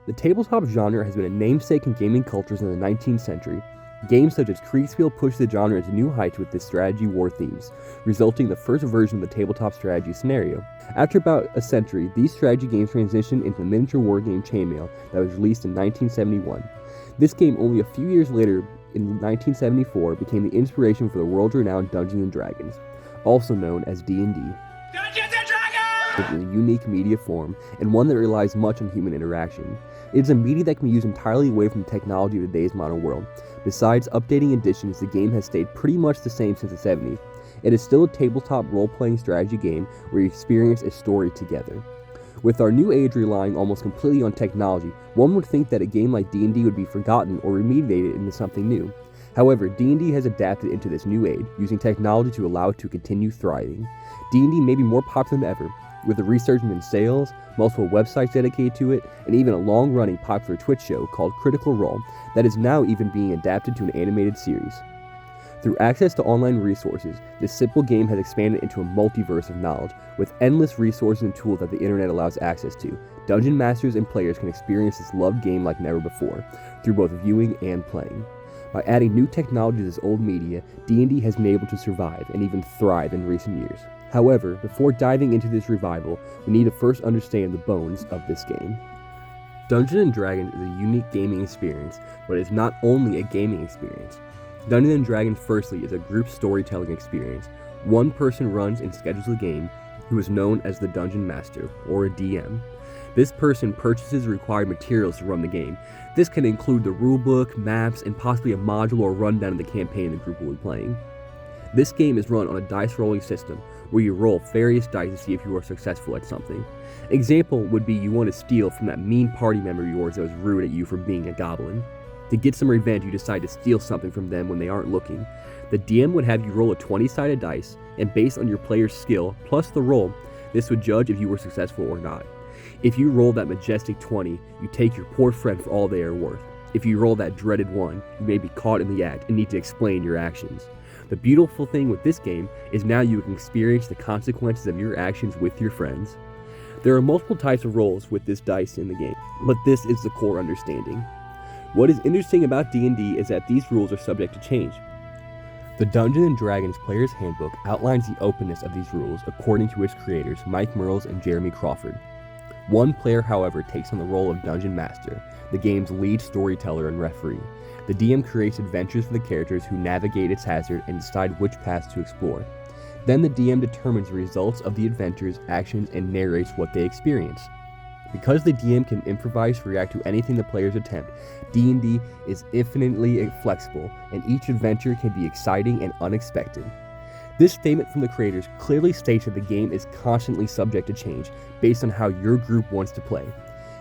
The tabletop genre has been a namesake in gaming cultures in the 19th century. Games such as Kriegspiel pushed the genre into new heights with its strategy war themes, resulting in the first version of the tabletop strategy scenario. After about a century, these strategy games transitioned into the miniature war game Chainmail that was released in 1971. This game, only a few years later, in 1974, became the inspiration for the world-renowned Dungeons & Dragons, also known as D&D. Dungeons & Dragons! It is a unique media form, and one that relies much on human interaction. It is a media that can be used entirely away from the technology of today's modern world. Besides updating additions, the game has stayed pretty much the same since the 70s. It is still a tabletop role-playing strategy game where you experience a story together. With our new age relying almost completely on technology, one would think that a game like D&D would be forgotten or remediated into something new. However, D&D has adapted into this new age, using technology to allow it to continue thriving. D&D may be more popular than ever, with a resurgence in sales, multiple websites dedicated to it, and even a long-running popular Twitch show called Critical Role that is now even being adapted to an animated series. Through access to online resources, this simple game has expanded into a multiverse of knowledge, with endless resources and tools that the internet allows access to. Dungeon masters and players can experience this loved game like never before, through both viewing and playing. By adding new technology to this old media, D&D has been able to survive and even thrive in recent years. However, before diving into this revival, we need to first understand the bones of this game. Dungeons & Dragons is a unique gaming experience, but it is not only a gaming experience. Dungeons & Dragons firstly is a group storytelling experience. One person runs and schedules the game, who is known as the Dungeon Master, or a DM. This person purchases required materials to run the game. This can include the rulebook, maps, and possibly a module or rundown of the campaign the group will be playing. This game is run on a dice rolling system, where you roll various dice to see if you are successful at something. Example would be you want to steal from that mean party member of yours that was rude at you for being a goblin. To get some revenge, you decide to steal something from them when they aren't looking. The DM would have you roll a 20-sided dice, and based on your player's skill plus the roll, this would judge if you were successful or not. If you roll that majestic 20, you take your poor friend for all they are worth. If you roll that dreaded 1, you may be caught in the act and need to explain your actions. The beautiful thing with this game is now you can experience the consequences of your actions with your friends. There are multiple types of rolls with this dice in the game, but this is the core understanding. What is interesting about D&D is that these rules are subject to change. The Dungeons & Dragons Player's Handbook outlines the openness of these rules according to its creators, Mike Mearls and Jeremy Crawford. One player, however, takes on the role of Dungeon Master, the game's lead storyteller and referee. The DM creates adventures for the characters who navigate its hazard and decide which paths to explore. Then the DM determines the results of the adventures, actions, and narrates what they experience. Because the DM can improvise to react to anything the players attempt, D&D is infinitely flexible, and each adventure can be exciting and unexpected. This statement from the creators clearly states that the game is constantly subject to change based on how your group wants to play.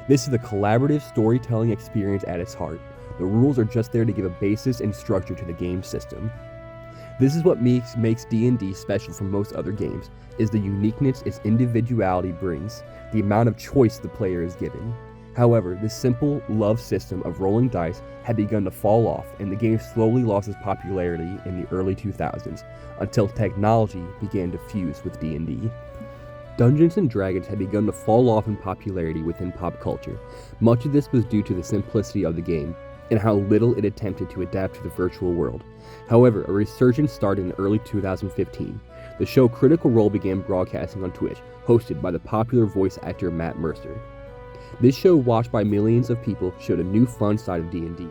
This is a collaborative storytelling experience at its heart. The rules are just there to give a basis and structure to the game system. This is what makes D&D special from most other games, is the uniqueness its individuality brings, the amount of choice the player is given. However, this simple, loved system of rolling dice had begun to fall off, and the game slowly lost its popularity in the early 2000s, until technology began to fuse with D&D. Dungeons & Dragons had begun to fall off in popularity within pop culture. Much of this was due to the simplicity of the game, and how little it attempted to adapt to the virtual world. However, a resurgence started in early 2015. The show Critical Role began broadcasting on Twitch, hosted by the popular voice actor Matt Mercer. This show, watched by millions of people, showed a new fun side of D&D.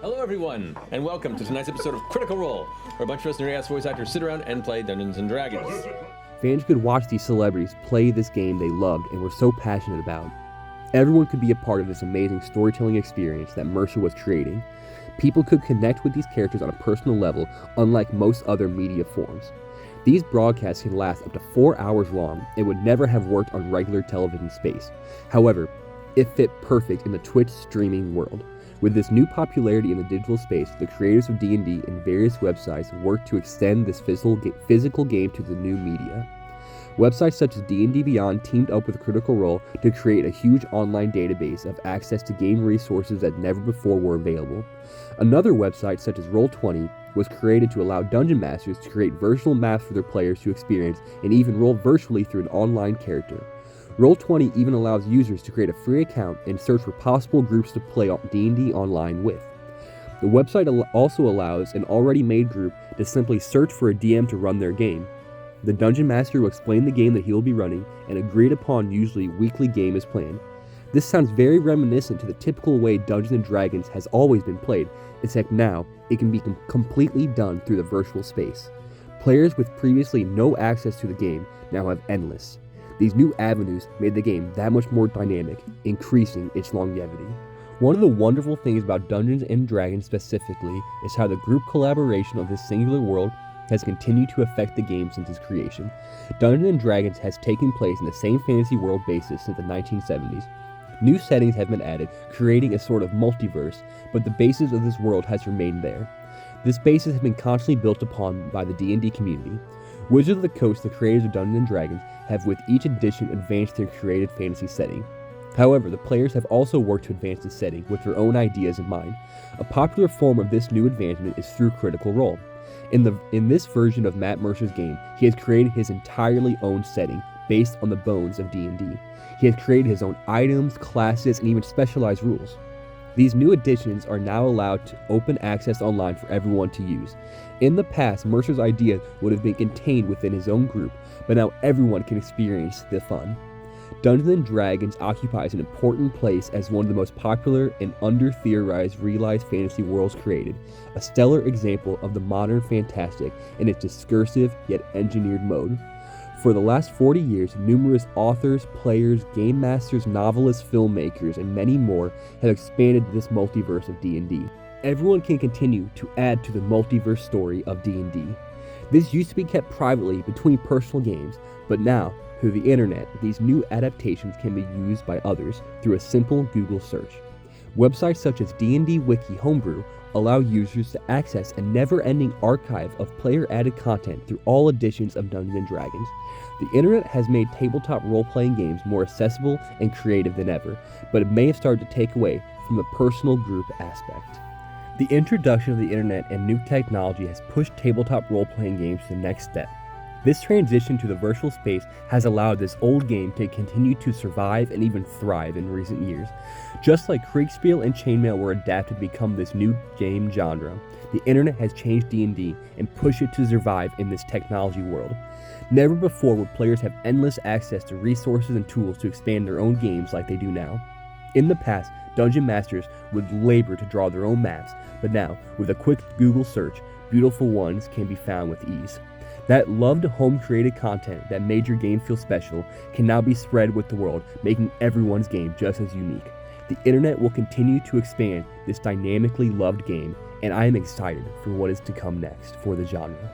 Hello everyone, and welcome to tonight's episode of Critical Role, where a bunch of us nerdy-ass voice actors sit around and play Dungeons & Dragons. Fans could watch these celebrities play this game they loved and were so passionate about. Everyone could be a part of this amazing storytelling experience that Mercer was creating. People could connect with these characters on a personal level, unlike most other media forms. These broadcasts can last up to 4 hours long and would never have worked on regular television space. However, it fit perfect in the Twitch streaming world. With this new popularity in the digital space, the creators of D&D and various websites worked to extend this physical game to the new media. Websites such as D&D Beyond teamed up with Critical Role to create a huge online database of access to game resources that never before were available. Another website, such as Roll20, was created to allow dungeon masters to create virtual maps for their players to experience and even roll virtually through an online character. Roll20 even allows users to create a free account and search for possible groups to play D&D online with. The website also allows an already made group to simply search for a DM to run their game. The Dungeon Master will explain the game that he will be running, and agreed upon usually weekly game is planned. This sounds very reminiscent to the typical way Dungeons & Dragons has always been played, except now it can be completely done through the virtual space. Players with previously no access to the game now have endless. These new avenues made the game that much more dynamic, increasing its longevity. One of the wonderful things about Dungeons & Dragons specifically is how the group collaboration of this singular world has continued to affect the game since its creation. Dungeons & Dragons has taken place in the same fantasy world basis since the 1970s. New settings have been added, creating a sort of multiverse, but the basis of this world has remained there. This basis has been constantly built upon by the D&D community. Wizards of the Coast, the creators of Dungeons & Dragons, have with each edition advanced their created fantasy setting. However, the players have also worked to advance the setting with their own ideas in mind. A popular form of this new advancement is through Critical Role. In this version of Matt Mercer's game, he has created his entirely own setting based on the bones of D&D. He has created his own items, classes, and even specialized rules. These new additions are now allowed to open access online for everyone to use. In the past, Mercer's ideas would have been contained within his own group, but now everyone can experience the fun. Dungeons & Dragons occupies an important place as one of the most popular and under-theorized realized fantasy worlds created, a stellar example of the modern fantastic in its discursive yet engineered mode. For the last 40 years, numerous authors, players, game masters, novelists, filmmakers, and many more have expanded this multiverse of D&D. Everyone can continue to add to the multiverse story of D&D. This used to be kept privately between personal games, but now, through the internet, these new adaptations can be used by others through a simple Google search. Websites such as D&D Wiki Homebrew allow users to access a never-ending archive of player-added content through all editions of Dungeons & Dragons. The internet has made tabletop role-playing games more accessible and creative than ever, but it may have started to take away from the personal group aspect. The introduction of the internet and new technology has pushed tabletop role-playing games to the next step. This transition to the virtual space has allowed this old game to continue to survive and even thrive in recent years. Just like Kriegspiel and Chainmail were adapted to become this new game genre, the internet has changed D&D and pushed it to survive in this technology world. Never before would players have endless access to resources and tools to expand their own games like they do now. In the past, dungeon masters would labor to draw their own maps, but now, with a quick Google search, beautiful ones can be found with ease. That loved home-created content that made your game feel special can now be spread with the world, making everyone's game just as unique. The internet will continue to expand this dynamically loved game, and I am excited for what is to come next for the genre.